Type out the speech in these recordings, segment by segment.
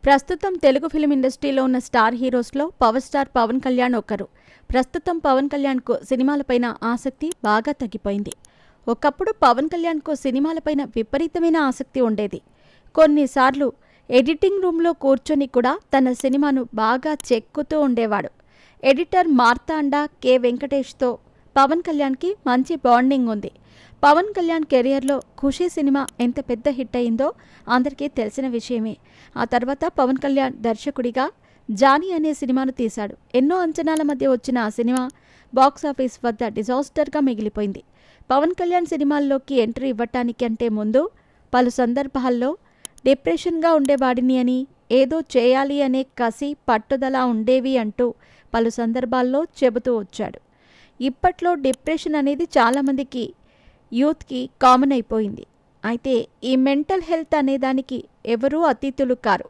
ప్రస్తుతం తెలుగు ఫిల్మ్ ఇండస్ట్రీలో ఉన్న స్టార్ హీరోస్లో పవర్ స్టార్ పవన్ కళ్యాణ్ ఒకరు. ప్రస్తుతం పవన్ కళ్యాణ్కు సినిమాలపైన ఆసక్తి బాగా తగ్గిపోయింది. ఒకప్పుడు పవన్ కళ్యాణ్కు సినిమాలపైన విపరీతమైన ఆసక్తి ఉండేది. కొన్నిసార్లు ఎడిటింగ్ రూమ్లో కూర్చొని కూడా తన సినిమాను బాగా చెక్కుతూ ఉండేవాడు. ఎడిటర్ మార్తాండా కె వెంకటేష్తో పవన్ కళ్యాణ్కి మంచి బాండింగ్ ఉంది. పవన్ కళ్యాణ్ కెరియర్లో ఖుషీ సినిమా ఎంత పెద్ద హిట్ అయిందో అందరికీ తెలిసిన విషయమే. ఆ తర్వాత పవన్ కళ్యాణ్ దర్శకుడిగా జానీ అనే సినిమాను తీశాడు. ఎన్నో అంచనాల మధ్య వచ్చిన ఆ సినిమా బాక్సాఫీస్ వద్ద డిజాస్టర్గా మిగిలిపోయింది. పవన్ కళ్యాణ్ సినిమాల్లోకి ఎంట్రీ ఇవ్వటానికి అంటే ముందు పలు సందర్భాల్లో డిప్రెషన్గా ఉండేవాడిని అని, ఏదో చేయాలి అనే కసి పట్టుదల ఉండేవి అంటూ పలు సందర్భాల్లో చెబుతూ వచ్చాడు. ఇప్పట్లో డిప్రెషన్ అనేది చాలామందికి యూత్కి కామన్ అయిపోయింది. అయితే ఈ మెంటల్ హెల్త్ అనేదానికి ఎవరూ అతీతులు కారు.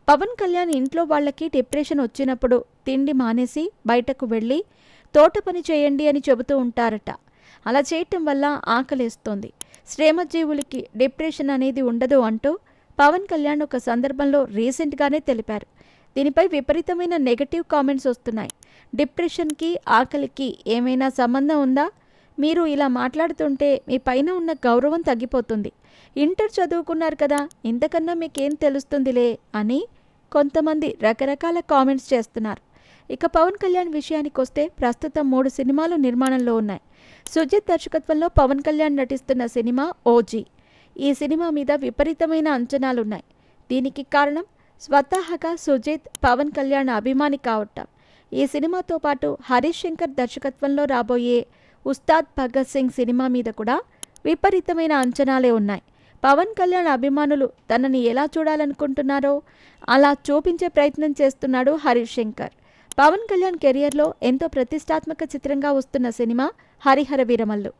పవన్ కళ్యాణ్ ఇంట్లో వాళ్ళకి డిప్రెషన్ వచ్చినప్పుడు తిండి మానేసి బయటకు వెళ్ళి తోట పని చేయండి అని చెబుతూ ఉంటారట. అలా చేయటం వల్ల ఆకలేస్తోంది, శ్రమజీవులకి డిప్రెషన్ అనేది ఉండదు అంటూ పవన్ కళ్యాణ్ ఒక సందర్భంలో రీసెంట్గానే తెలిపారు. దీనిపై విపరీతమైన నెగటివ్ కామెంట్స్ వస్తున్నాయి. డిప్రెషన్కి ఆకలికి ఏమైనా సంబంధం ఉందా? మీరు ఇలా మాట్లాడుతుంటే మీ పైన ఉన్న గౌరవం తగ్గిపోతుంది. ఇంటర్ చదువుకున్నారు కదా, ఇంతకన్నా మీకేం తెలుస్తుందిలే అని కొంతమంది రకరకాల కామెంట్స్ చేస్తున్నారు. ఇక పవన్ కళ్యాణ్ విషయానికి వస్తే ప్రస్తుతం 3 సినిమాలు నిర్మాణంలో ఉన్నాయి. సుజిత్ దర్శకత్వంలో పవన్ కళ్యాణ్ నటిస్తున్న సినిమా ఓజీ. ఈ సినిమా మీద విపరీతమైన అంచనాలున్నాయి. దీనికి కారణం స్వతహాగా సుజిత్ పవన్ కళ్యాణ్ అభిమాని కావటం. ఈ సినిమాతో పాటు హరీష్ శంకర్ దర్శకత్వంలో రాబోయే ఉస్తాద్ భగత్ సింగ్ సినిమా మీద కూడా విపరీతమైన అంచనాలే ఉన్నాయి. పవన్ కళ్యాణ్ అభిమానులు తనని ఎలా చూడాలనుకుంటున్నారో అలా చూపించే ప్రయత్నం చేస్తున్నాడు హరీష్ శంకర్. పవన్ కళ్యాణ్ కెరియర్లో ఎంతో ప్రతిష్టాత్మక చిత్రంగా వస్తున్న సినిమా హరిహర వీరమల్లు.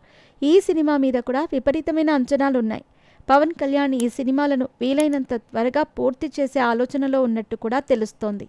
ఈ సినిమా మీద కూడా విపరీతమైన అంచనాలున్నాయి. పవన్ కళ్యాణ్ ఈ సినిమాలను వీలైనంత త్వరగా పూర్తి చేసే ఆలోచనలో ఉన్నట్టు కూడా తెలుస్తోంది.